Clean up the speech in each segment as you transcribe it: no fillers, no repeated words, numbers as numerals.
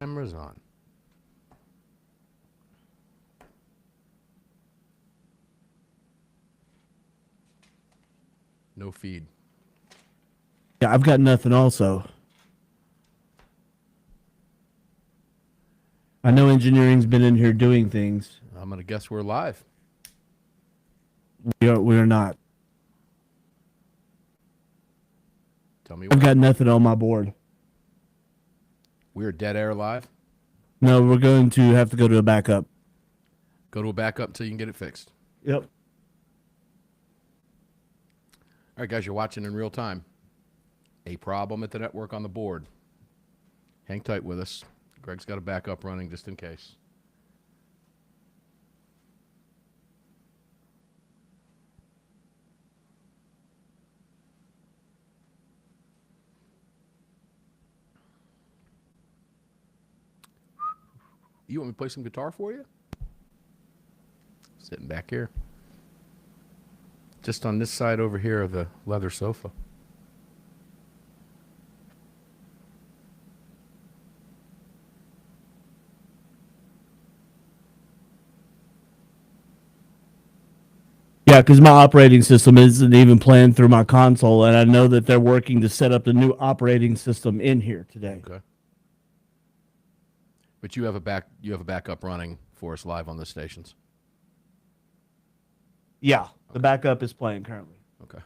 Cameras on. No feed. Yeah, I've got nothing also. I know engineering's been in here doing things. I'm going to guess we're live. We are not. Tell me I've what. got nothing on my board. We're dead air live. No, we're going to have to go to a backup. Go to a backup until you can get it fixed. Yep. All right, guys, you're watching in real time. A problem at the network on the board. Hang tight with us. Greg's got a backup running just in case. You want me to play some guitar for you? Sitting back here. Just on this side over here of the leather sofa. Yeah, because my operating system isn't even playing through my console, and I know that they're working to set up the new operating system in here today. Okay. But you have a backup running for us live on the stations. Yeah, the backup is playing currently. Okay.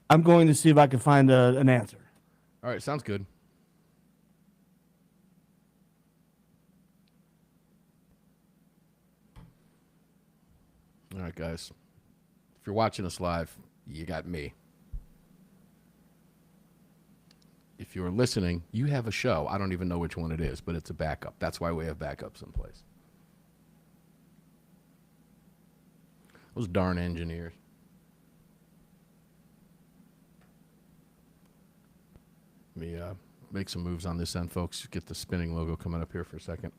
I'm going to see if I can find an answer. All right, sounds good. All right, guys. If you're watching us live, you got me. If you're listening, you have a show. I don't even know which one it is, but it's a backup. That's why we have backups in place. Those darn engineers. Let me make some moves on this end, folks. Get the spinning logo coming up here for a second.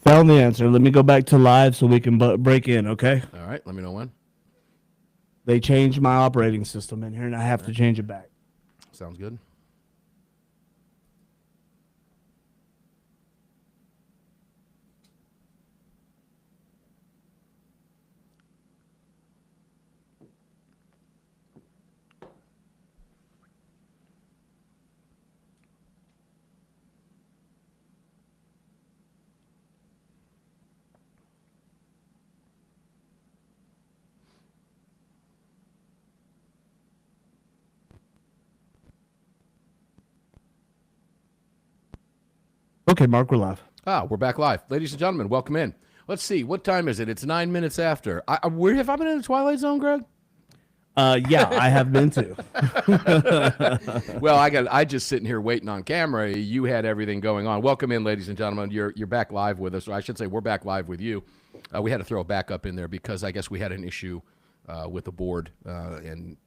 Found the answer. Let me go back to live so we can break in, okay? All right, let me know when. They changed my operating system in here, and I have to change it back. Sounds good. Okay, Mark, we're live. We're back live. Ladies and gentlemen, welcome in. Let's see, what time is it? It's 9 minutes after. Where have I been in the Twilight Zone, Greg? Yeah, I have been to. Well, I just sitting here waiting on camera. You had everything going on. Welcome in, ladies and gentlemen. You're back live with us, or I should say, we're back live with you. We had to throw a backup in there because I guess we had an issue with the board and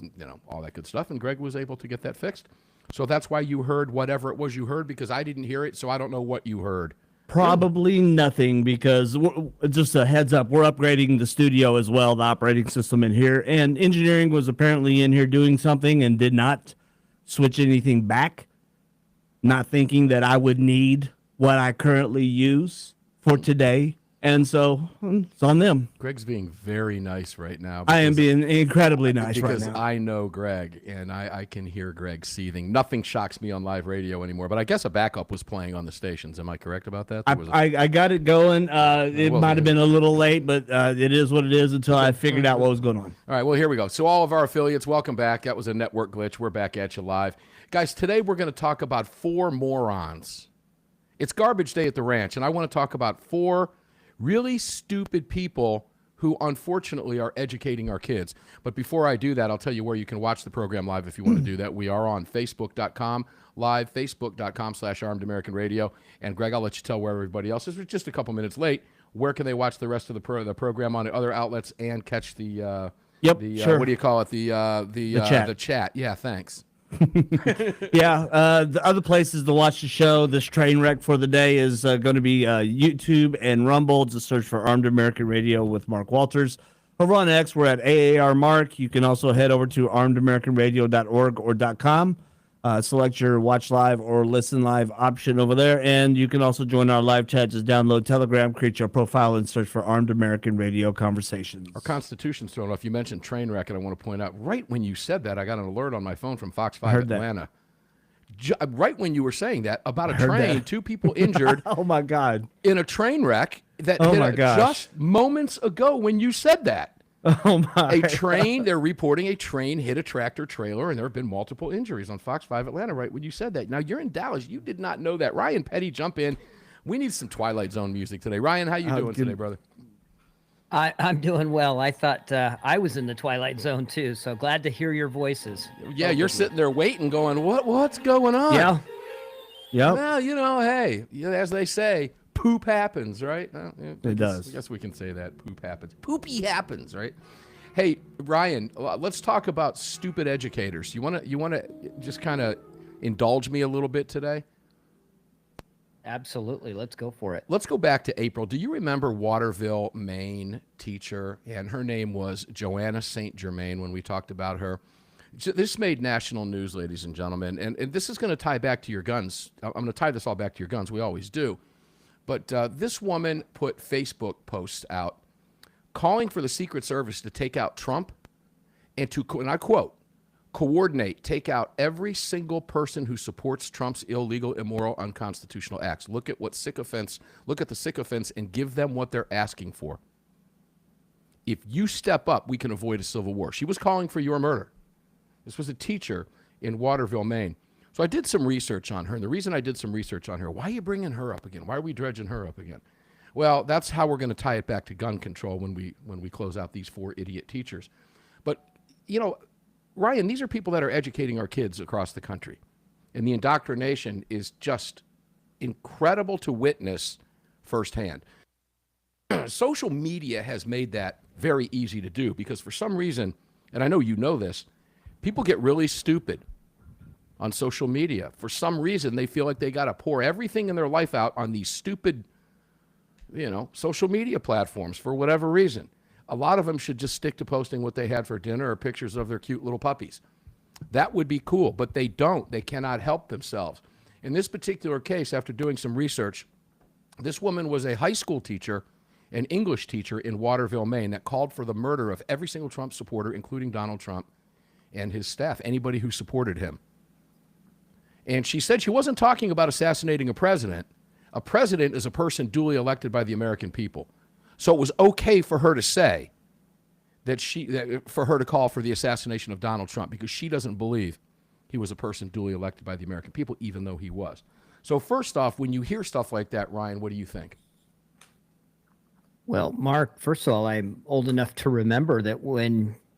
all that good stuff, and Greg was able to get that fixed. So that's why you heard whatever it was you heard, because I didn't hear it, so I don't know what you heard. Probably nothing, because just a heads up, we're upgrading the studio as well, the operating system in here. And engineering was apparently in here doing something and did not switch anything back, not thinking that I would need what I currently use for today. And so it's on them. Greg's being very nice right now. I am being incredibly nice right because now. I know Greg, and I can hear Greg seething. Nothing shocks me on live radio anymore, but I guess a backup was playing on the stations. Am I correct about that? I got it going. It might have been a little late, but it is what it is until I figured out what was going on. All right, well, here we go. So all of our affiliates, welcome back. That was a network glitch. We're back at you live. Guys, today we're going to talk about 4 morons. It's garbage day at the ranch, and I want to talk about 4 really stupid people who unfortunately are educating our kids. But before I do that, I'll tell you where you can watch the program live if you want to do that. We are on Facebook.com live, Facebook.com/Armed American Radio. And Greg, I'll let you tell where everybody else is. We're just a couple minutes late. Where can they watch the rest of the program on the other outlets and catch the sure. what do you call it? The chat. The chat. Yeah, thanks. Yeah. The other places to watch the show, this train wreck for the day is going to be YouTube and Rumble. Just search for Armed American Radio with Mark Walters. Over on X, we're at AAR Mark. You can also head over to armedamericanradio.org or .com. Select your watch live or listen live option over there. And you can also join our live chat. Just download Telegram, create your profile, and search for Armed American Radio Conversations. Our Constitution's thrown off. You mentioned train wreck, and I want to point out, right when you said that, I got an alert on my phone from Fox 5 Atlanta. Right when you were saying that, about a train, 2 people injured. Oh, my God. In a train wreck that hit just moments ago when you said that. Oh, my. A train, they're reporting a train hit a tractor trailer, and there have been multiple injuries on Fox 5 Atlanta right when you said that. Now, you're in Dallas. You did not know that. Ryan Petty, jump in. We need some Twilight Zone music today. Ryan, how you doing today, brother? I'm doing well. I thought I was in the Twilight Zone, too, so glad to hear your voices. Yeah, you're sitting there waiting, going, what's going on? Yeah. Yep. Well, hey, as they say, poop happens, right? It does. I guess we can say that. Poop happens. Poopy happens, right? Hey, Ryan, let's talk about stupid educators. You want to just kind of indulge me a little bit today? Absolutely. Let's go for it. Let's go back to April. Do you remember Waterville, Maine teacher? And her name was Joanna St. Germain when we talked about her. This made national news, ladies and gentlemen. And this is going to tie back to your guns. I'm going to tie this all back to your guns. We always do. But this woman put Facebook posts out calling for the Secret Service to take out Trump and to, and I quote, coordinate, take out every single person who supports Trump's illegal, immoral, unconstitutional acts. Look at the sycophants and give them what they're asking for. If you step up, we can avoid a civil war. She was calling for your murder. This was a teacher in Waterville, Maine. So I did some research on her, and the reason I did some research on her, why are you bringing her up again? Why are we dredging her up again? Well, that's how we're going to tie it back to gun control when we close out these 4 idiot teachers. But, Ryan, these are people that are educating our kids across the country, and the indoctrination is just incredible to witness firsthand. Social media has made that very easy to do because for some reason, and I know you know this, people get really stupid on social media. For some reason, they feel like they got to pour everything in their life out on these stupid, social media platforms for whatever reason. A lot of them should just stick to posting what they had for dinner or pictures of their cute little puppies. That would be cool, but they don't. They cannot help themselves. In this particular case, after doing some research, this woman was a high school teacher, an English teacher in Waterville, Maine, that called for the murder of every single Trump supporter, including Donald Trump and his staff, anybody who supported him. And she said she wasn't talking about assassinating a president. A president is a person duly elected by the American people. So it was okay for her to say for her to call for the assassination of Donald Trump because she doesn't believe he was a person duly elected by the American people, even though he was. So first off, when you hear stuff like that, Ryan, what do you think? Well, Mark, first of all, I'm old enough to remember that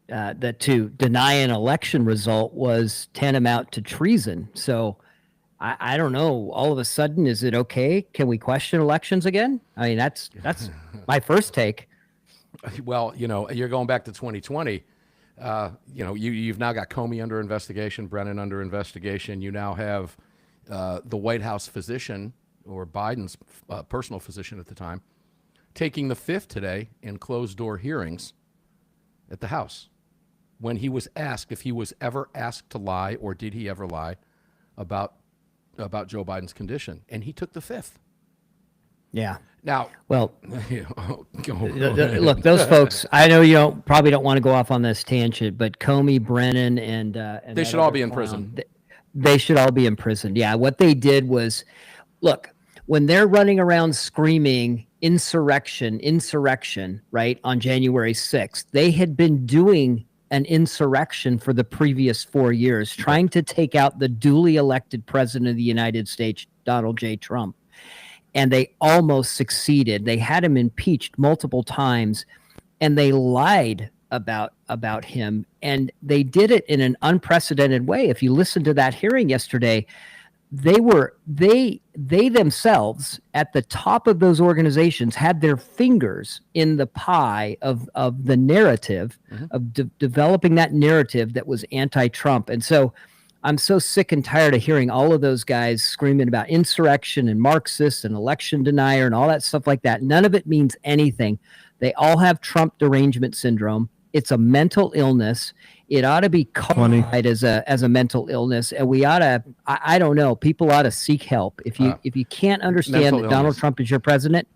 that to deny an election result was tantamount to treason. So I don't know. All of a sudden, is it okay? Can we question elections again? I mean, that's my first take. Well, you're going back to 2020. You've now got Comey under investigation, Brennan under investigation. You now have the White House physician, or Biden's personal physician at the time, taking the fifth today in closed-door hearings at the House when he was asked if he was ever asked to lie or did he ever lie about Joe Biden's condition, and he took the fifth. Yeah. Now, well, look, those folks. I know you probably don't want to go off on this tangent, but Comey, Brennan, and they should all be in prison. They should all be in prison. Yeah. What they did was, look, when they're running around screaming insurrection, right, on January 6th, they had been doing an insurrection for the previous 4 years, trying to take out the duly elected president of the United States, Donald J. Trump. And they almost succeeded. They had him impeached multiple times, and they lied about him. And they did it in an unprecedented way. If you listen to that hearing yesterday, they themselves at the top of those organizations had their fingers in the pie of the narrative, of developing that narrative that was anti-Trump. And so I'm so sick and tired of hearing all of those guys screaming about insurrection and Marxists and election denier and all that stuff like that. None of it means anything. They all have Trump derangement syndrome. It's a mental illness. It ought to be codified as a mental illness, and we ought to. I don't know. People ought to seek help. If you can't understand that Donald Trump is your president,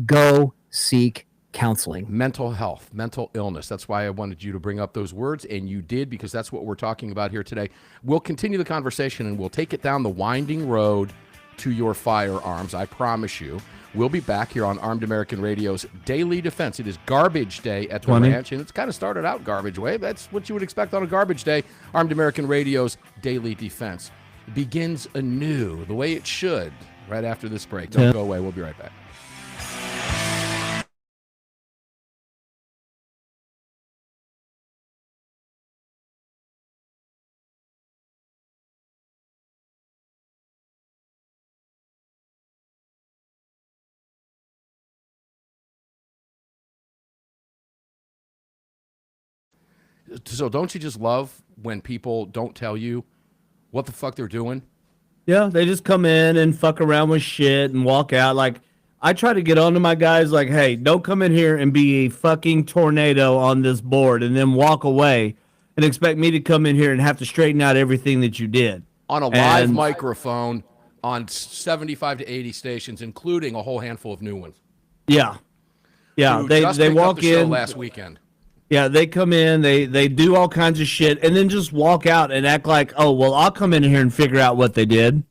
go seek counseling. Mental health, mental illness. That's why I wanted you to bring up those words, and you did, because that's what we're talking about here today. We'll continue the conversation, and we'll take it down the winding road to your firearms. I promise you. We'll be back here on Armed American Radio's Daily Defense. It is garbage day at the ranch, and it's kind of started out garbage way. That's what you would expect on a garbage day. Armed American Radio's Daily Defense begins anew, the way it should, right after this break. Don't go away. We'll be right back. So don't you just love when people don't tell you what the fuck they're doing? Yeah, they just come in and fuck around with shit and walk out. Like, I try to get on to my guys like, hey, don't come in here and be a fucking tornado on this board and then walk away and expect me to come in here and have to straighten out everything that you did. On a live microphone on 75 to 80 stations, including a whole handful of new ones. Yeah. Yeah, they walk in last weekend. Yeah, they come in, they do all kinds of shit, and then just walk out and act like, oh, well, I'll come in here and figure out what they did.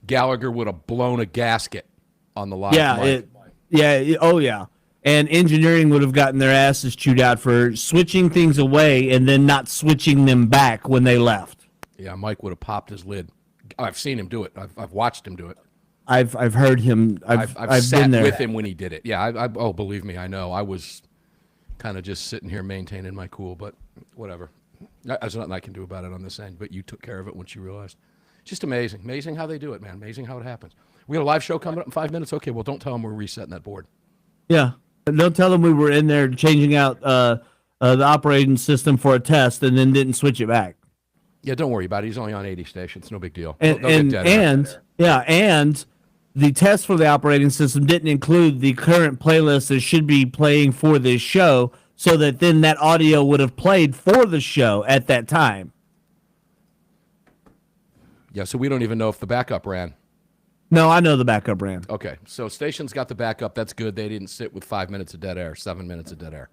Gallagher would have blown a gasket on the live mic. Oh, yeah. And engineering would have gotten their asses chewed out for switching things away and then not switching them back when they left. Yeah, Mike would have popped his lid. I've seen him do it. I've watched him do it. I've heard him. I've sat been there with him when he did it. Yeah, oh, believe me, I know. I was kind of just sitting here maintaining my cool, but whatever. There's nothing I can do about it on this end, but you took care of it once you realized. Just amazing how they do it, man. Amazing how it happens. We got a live show coming up in 5 minutes. Okay, well, don't tell them we're resetting that board. Yeah, don't tell them we were in there changing out the operating system for a test and then didn't switch it back. Yeah, don't worry about it. He's only on 80 stations. No big deal. And the test for the operating system didn't include the current playlist that should be playing for this show, so that then that audio would have played for the show at that time. Yeah, so we don't even know if the backup ran. No, I know the backup ran. Okay, so stations got the backup. That's good. They didn't sit with 5 minutes of dead air, 7 minutes of dead air.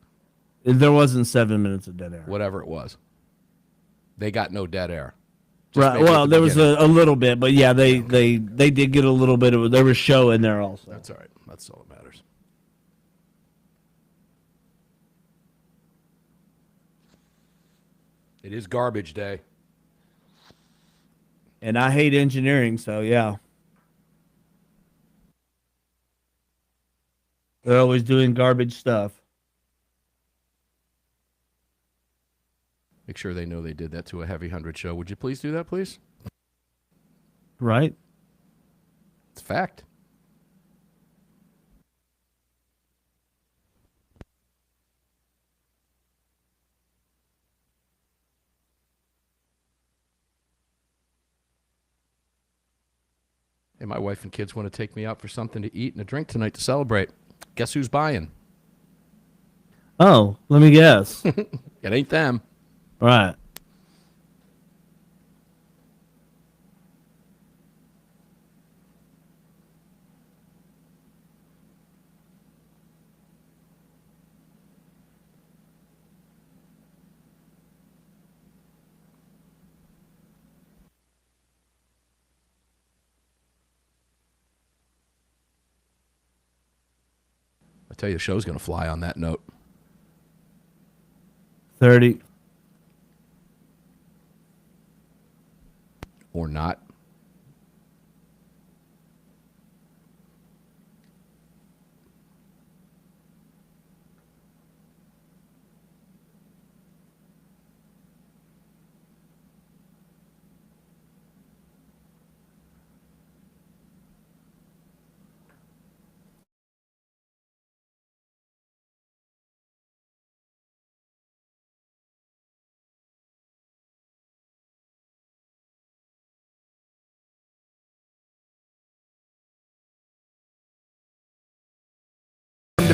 There wasn't 7 minutes of dead air. Whatever it was. They got no dead air. Right. Well, there was a little bit, but yeah, they did get a little bit of there was show in there also. That's all right. That's all that matters. It is garbage day. And I hate engineering, so yeah. They're always doing garbage stuff. Make sure they know they did that to a Heavy 100 show. Would you please do that, please? Right. It's a fact. Hey, my wife and kids want to take me out for something to eat and a drink tonight to celebrate. Guess who's buying? Oh, let me guess. It ain't them. Right. I tell you, the show's going to fly on that note. 30. Or not.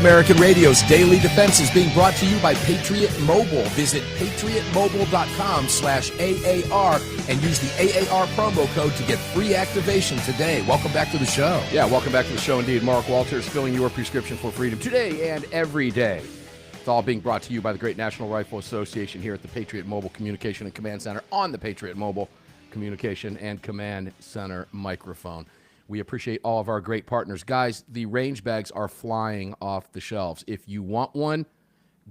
American Radio's Daily Defense is being brought to you by Patriot Mobile. Visit patriotmobile.com/AAR and use the AAR promo code to get free activation today. Welcome back to the show. Yeah, welcome back to the show indeed. Mark Walters filling your prescription for freedom today and every day. It's all being brought to you by the great National Rifle Association here at the Patriot Mobile Communication and Command Center on the Patriot Mobile Communication and Command Center microphone. We appreciate all of our great partners. Guys, the range bags are flying off the shelves. If you want one,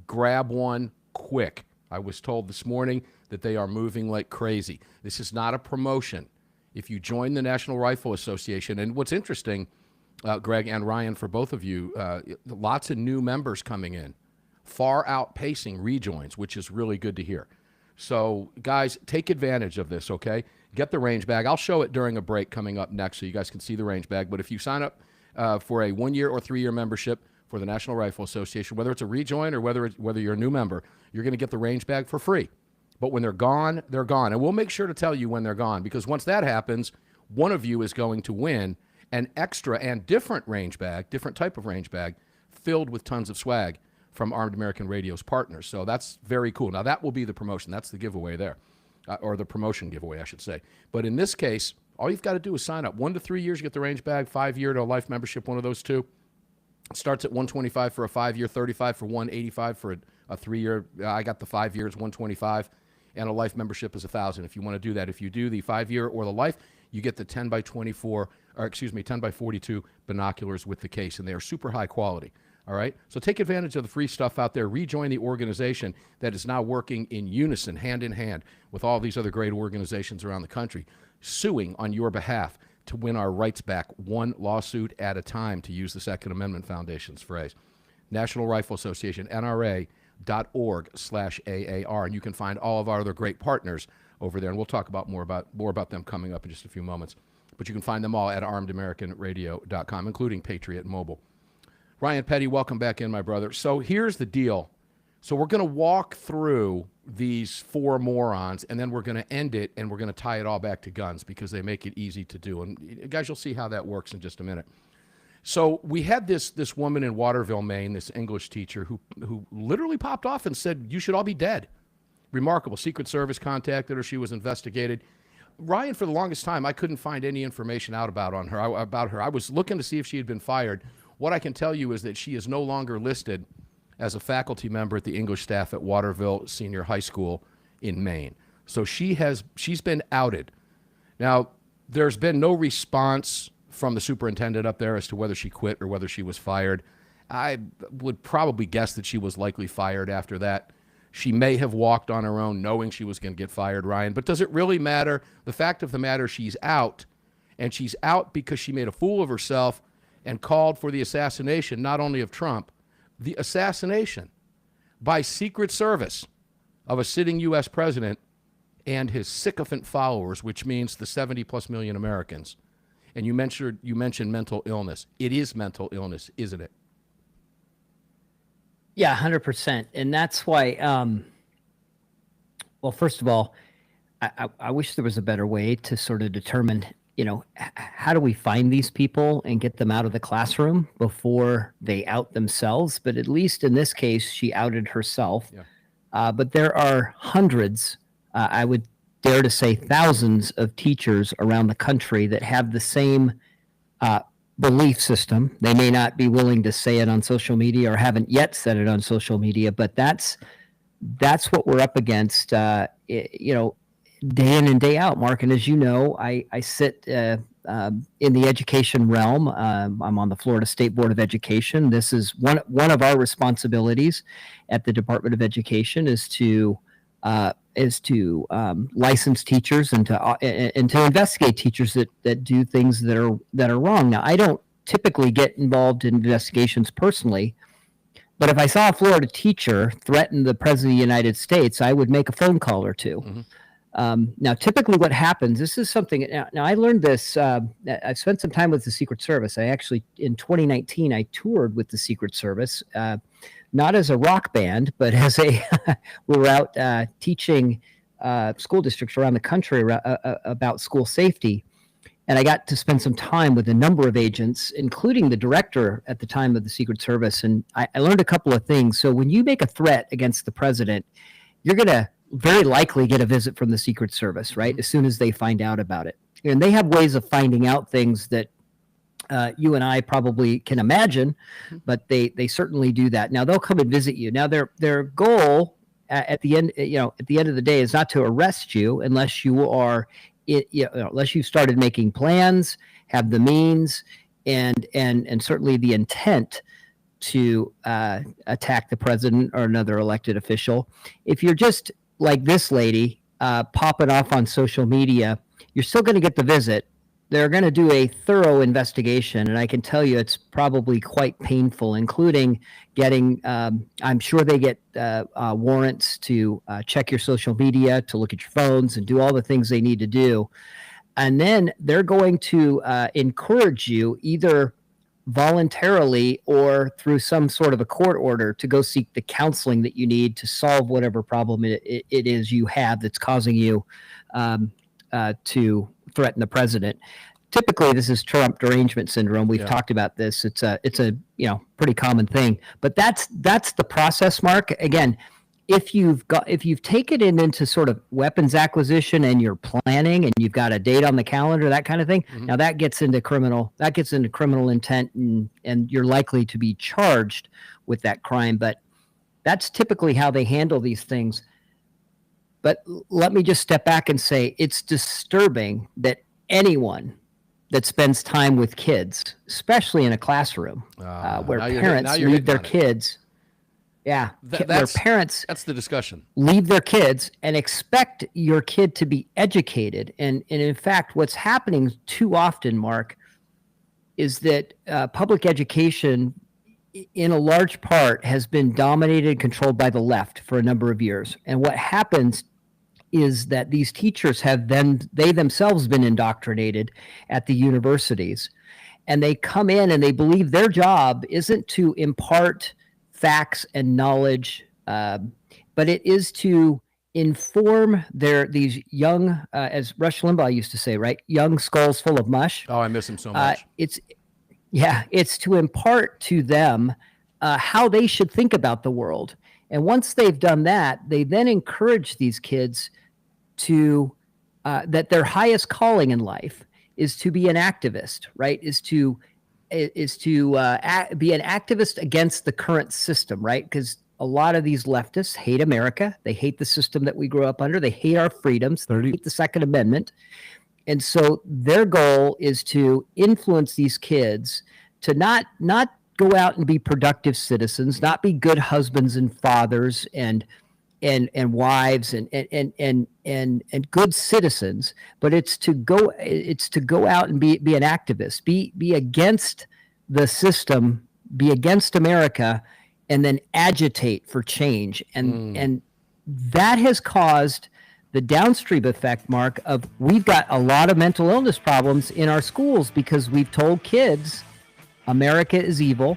grab one quick. I was told this morning that they are moving like crazy. This is not a promotion. If you join the National Rifle Association, and what's interesting, Greg and Ryan, for both of you, lots of new members coming in, far outpacing rejoins, which is really good to hear. So, guys, take advantage of this, okay? Get the range bag. I'll show it during a break coming up next so you guys can see the range bag. But if you sign up for a 1-year or 3-year membership for the National Rifle Association, whether it's a rejoin or whether you're a new member, you're going to get the range bag for free. But when they're gone, they're gone. And we'll make sure to tell you when they're gone, because once that happens, one of you is going to win an extra and different range bag, different type of range bag, filled with tons of swag from Armed American Radio's partners. So that's very cool. Now, that will be the promotion. That's the giveaway there. Or the promotion giveaway, I should say. But in this case, all you've got to do is sign up. 1 to 3 years, you get the range bag. 5-year to a life membership, one of those two. It starts at $125 for a 5-year, $35 for one, $85 for a 3-year. I got the 5 years, $125, and a life membership is $1,000 if you want to do that. If you do the 5-year or the life, you get the 10 by 42 binoculars with the case, and they are super high quality. All right? So take advantage of the free stuff out there. Rejoin the organization that is now working in unison, hand in hand, with all these other great organizations around the country, suing on your behalf to win our rights back one lawsuit at a time, to use the Second Amendment Foundation's phrase. National Rifle Association, NRA.org/AAR. And you can find all of our other great partners over there. And we'll talk about more about them coming up in just a few moments. But you can find them all at armedamericanradio.com, including Patriot Mobile. Ryan Petty, welcome back in, my brother. So here's the deal. So we're going to walk through these 4 morons, and then we're going to end it, and we're going to tie it all back to guns because they make it easy to do. And guys, you'll see how that works in just a minute. So we had this woman in Waterville, Maine, this English teacher who literally popped off and said, you should all be dead. Remarkable. Secret Service contacted her. She was investigated. Ryan, for the longest time, I couldn't find any information out about her. I was looking to see if she had been fired. What I can tell you is that she is no longer listed as a faculty member at the English staff at Waterville Senior High School in Maine. So she's been outed. Now, there's been no response from the superintendent up there as to whether she quit or whether she was fired. I would probably guess that she was likely fired after that. She may have walked on her own knowing she was going to get fired, Ryan. But does it really matter? The fact of the matter, she's out, and she's out because she made a fool of herself and called for the assassination, not only of Trump, the assassination by Secret Service of a sitting U.S. president and his sycophant followers, which means the 70-plus million Americans. And you mentioned mental illness. It is mental illness, isn't it? Yeah, 100%. And that's why, well, first of all, I wish there was a better way to sort of determine, how do we find these people and get them out of the classroom before they out themselves? But at least in this case, she outed herself. Yeah. But there are hundreds, I would dare to say thousands of teachers around the country that have the same belief system. They may not be willing to say it on social media or haven't yet said it on social media, but that's what we're up against, day in and day out, Mark. And as you know, I sit in the education realm. I'm on the Florida State Board of Education. This is one of our responsibilities at the Department of Education is to license teachers and to investigate teachers that do things that are wrong. Now, I don't typically get involved in investigations personally, but if I saw a Florida teacher threaten the President of the United States, I would make a phone call or two. Mm-hmm. Now, typically what happens, this is something, now I learned this, I spent some time with the Secret Service. I actually, in 2019, I toured with the Secret Service, not as a rock band, but as we were out teaching school districts around the country about school safety. and I got to spend some time with a number of agents, including the director at the time of the Secret Service. And I learned a couple of things. So when you make a threat against the president, you're going to very likely get a visit from the Secret Service, right? As soon as they find out about it. And they have ways of finding out things that you and I probably can imagine, but they certainly do that. Now they'll come and visit you. Now their goal at the end, at the end of the day, is not to arrest you unless you are, unless you've started making plans, have the means, and certainly the intent to attack the president or another elected official. If you're just like this lady popping off on social media, you're still going to get the visit. They're going to do a thorough investigation, and I can tell you it's probably quite painful, including getting, I'm sure they get warrants to check your social media, to look at your phones, and do all the things they need to do. And then they're going to encourage you, either voluntarily or through some sort of a court order, to go seek the counseling that you need to solve whatever problem it is you have that's causing you to threaten the president. Typically, this is Trump derangement syndrome. We've talked about this. It's a pretty common thing. But that's the process, Mark. Again, if you've taken it into sort of weapons acquisition and you're planning and you've got a date on the calendar, that kind of thing, now that gets into criminal intent, and you're likely to be charged with that crime. But that's typically how they handle these things. But let me just step back and say it's disturbing that anyone that spends time with kids, especially in a classroom where parents leave their kids. Yeah, their parents. That's the discussion. Leave their kids and expect your kid to be educated. And in fact, what's happening too often, Mark, is that public education, in a large part, has been dominated and controlled by the left for a number of years. And what happens is that these teachers have they themselves been indoctrinated at the universities, and they come in and they believe their job isn't to impart facts and knowledge, but it is to inform these young, as Rush Limbaugh used to say, right? Young skulls full of mush. Oh, I miss him so much. It's to impart to them how they should think about the world. And once they've done that, they then encourage these kids to that their highest calling in life is to be an activist, right? Is to be an activist against the current system, right? Because a lot of these leftists hate America. They hate the system that we grew up under. They hate our freedoms. They hate the Second Amendment. And so their goal is to influence these kids to not go out and be productive citizens, not be good husbands and fathers and wives and good citizens, but it's to go out and be an activist, be against the system, be against America, and then agitate for change. And that has caused the downstream effect, Mark, of we've got a lot of mental illness problems in our schools because we've told kids America is evil.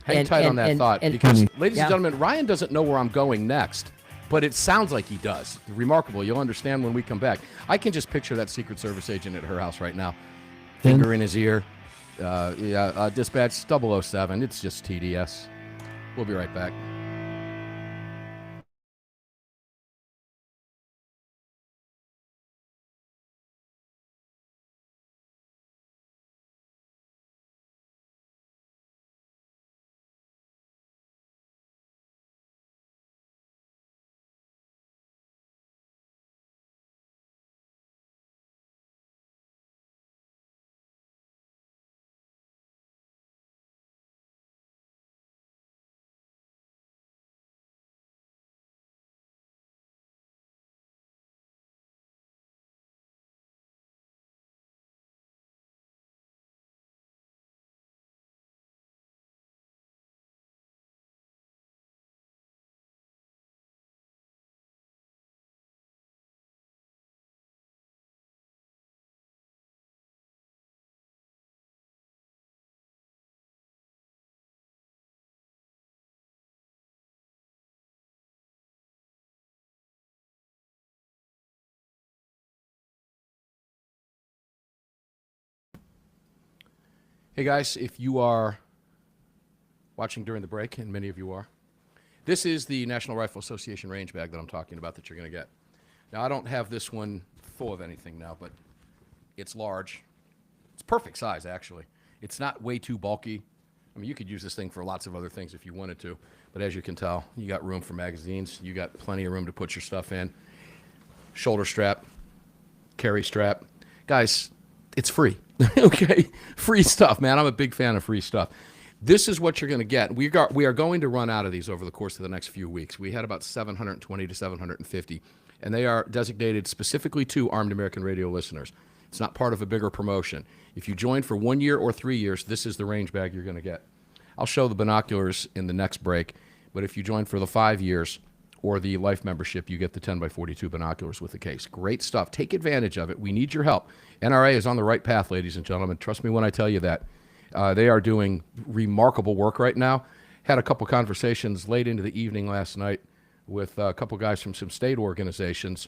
Hang tight on that thought, because, ladies and gentlemen, Ryan doesn't know where I'm going next, but it sounds like he does. Remarkable. You'll understand when we come back. I can just picture that Secret Service agent at her house right now, finger in his ear. Dispatch 007. It's just TDS. We'll be right back. Hey guys, if you are watching during the break, and many of you are, this is the National Rifle Association range bag that I'm talking about that you're going to get. Now, I don't have this one full of anything now, but it's large. It's perfect size, actually. It's not way too bulky. I mean, you could use this thing for lots of other things if you wanted to, but as you can tell, you got room for magazines. You got plenty of room to put your stuff in. Shoulder strap, carry strap. Guys, it's free. Okay? Free stuff, man. I'm a big fan of free stuff. This is what you're going to get. We are going to run out of these over the course of the next few weeks. We had about 720 to 750, and they are designated specifically to Armed American Radio listeners. It's not part of a bigger promotion. If you join for 1 year or 3 years, this is the range bag you're going to get. I'll show the binoculars in the next break, but if you join for the 5 years or the life membership, you get the 10x42 binoculars with the case. Great stuff. Take advantage of it. We need your help. NRA is on the right path, ladies and gentlemen. Trust me when I tell you that. They are doing remarkable work right now. Had a couple conversations late into the evening last night with a couple guys from some state organizations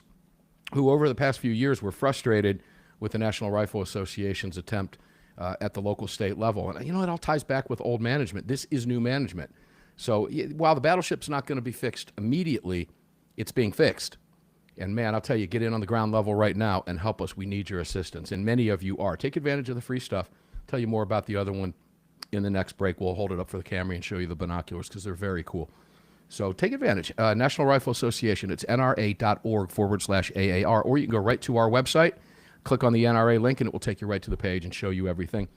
who over the past few years were frustrated with the National Rifle Association's attempt at the local state level. And, you know, it all ties back with old management. This is new management. So while the battleship's not going to be fixed immediately, it's being fixed. And, man, I'll tell you, get in on the ground level right now and help us. We need your assistance. And many of you are. Take advantage of the free stuff. I'll tell you more about the other one in the next break. We'll hold it up for the camera and show you the binoculars because they're very cool. So take advantage. National Rifle Association, it's nra.org/AAR, or you can go right to our website, click on the NRA link, and it will take you right to the page and show you everything.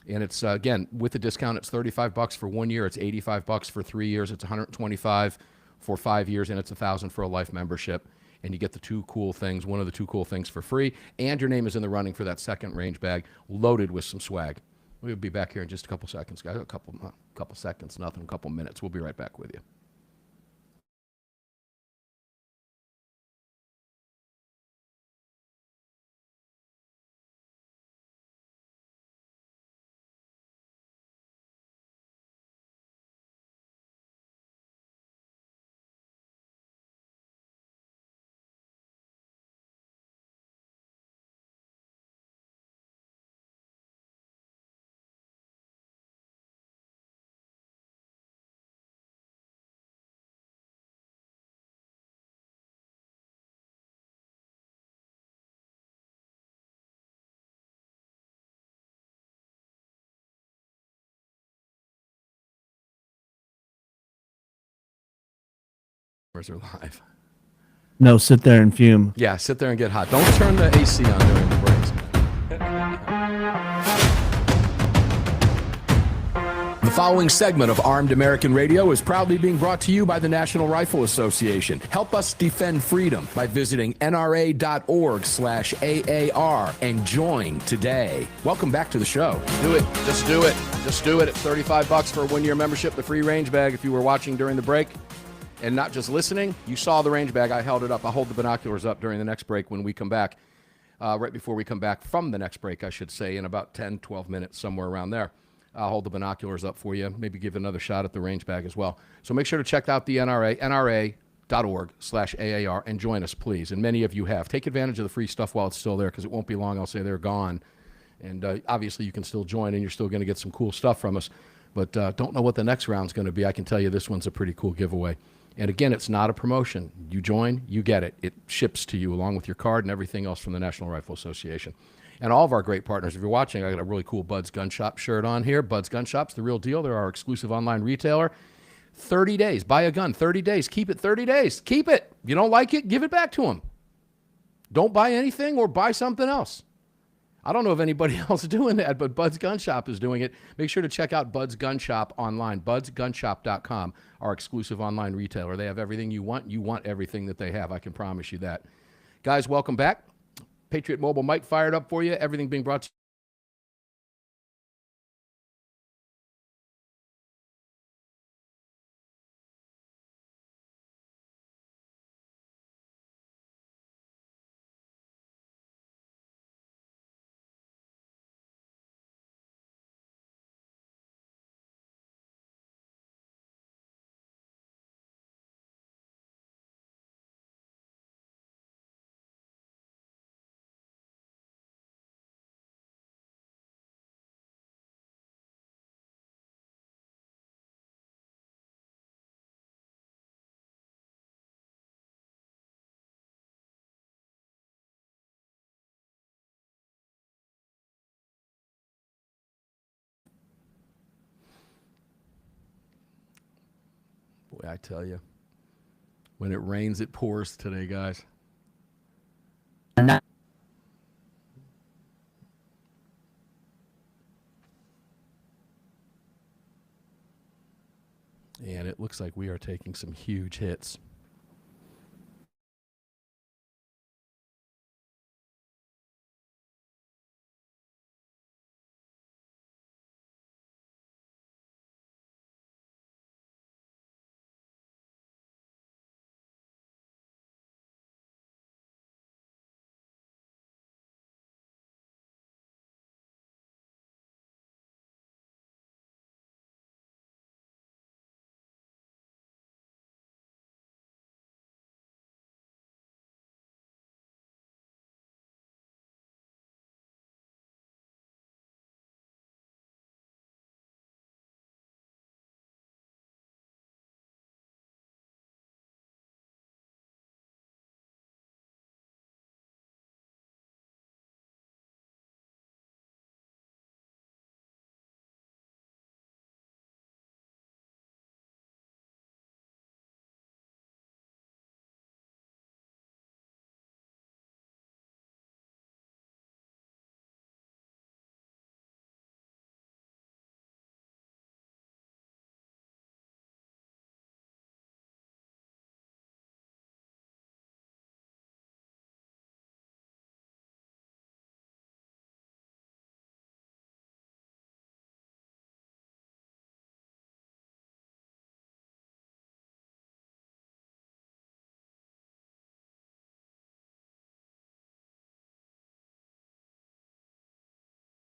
And it's, again, with the discount, it's $35 for 1 year. It's $85 for 3 years. It's $125 for 5 years, and it's $1,000 for a life membership. And you get the two cool things, one of the two cool things for free, and your name is in the running for that second range bag loaded with some swag. We'll be back here in just a couple seconds, guys. A couple seconds, nothing, a couple minutes. We'll be right back with you. Are live. No, sit there and fume. Yeah, sit there and get hot. Don't turn the AC on during the breaks. The following segment of Armed American Radio is proudly being brought to you by the National Rifle Association. Help us defend freedom by visiting nra.org/AAR and join today. Welcome back to the show. Do it. Just do it. Just do it. It's $35 for a 1 year membership, the free range bag if you were watching during the break. And not just listening, you saw the range bag. I held it up. I'll hold the binoculars up during the next break when we come back, right before we come back from the next break, I should say, in about 10, 12 minutes, somewhere around there. I'll hold the binoculars up for you, maybe give another shot at the range bag as well. So make sure to check out the NRA, nra.org/AAR, and join us, please. And many of you have. Take advantage of the free stuff while it's still there because it won't be long. I'll say they're gone. And obviously you can still join and you're still going to get some cool stuff from us. But don't know what the next round's going to be. I can tell you this one's a pretty cool giveaway. And again, it's not a promotion. You join, you get it. It ships to you along with your card and everything else from the National Rifle Association. And all of our great partners. If you're watching, I got a really cool Bud's Gun Shop shirt on here. Bud's Gun Shop's the real deal. They're our exclusive online retailer. 30 days. Buy a gun. 30 days. Keep it 30 days. Keep it. If you don't like it, give it back to them. Don't buy anything or buy something else. I don't know of anybody else doing that, but Bud's Gun Shop is doing it. Make sure to check out Bud's Gun Shop online, budsgunshop.com, our exclusive online retailer. They have everything you want. You want everything that they have. I can promise you that. Guys, welcome back. Patriot Mobile mic fired up for you. Everything being brought to you. I tell you, when it rains, it pours today, guys. Not And it looks like we are taking some huge hits.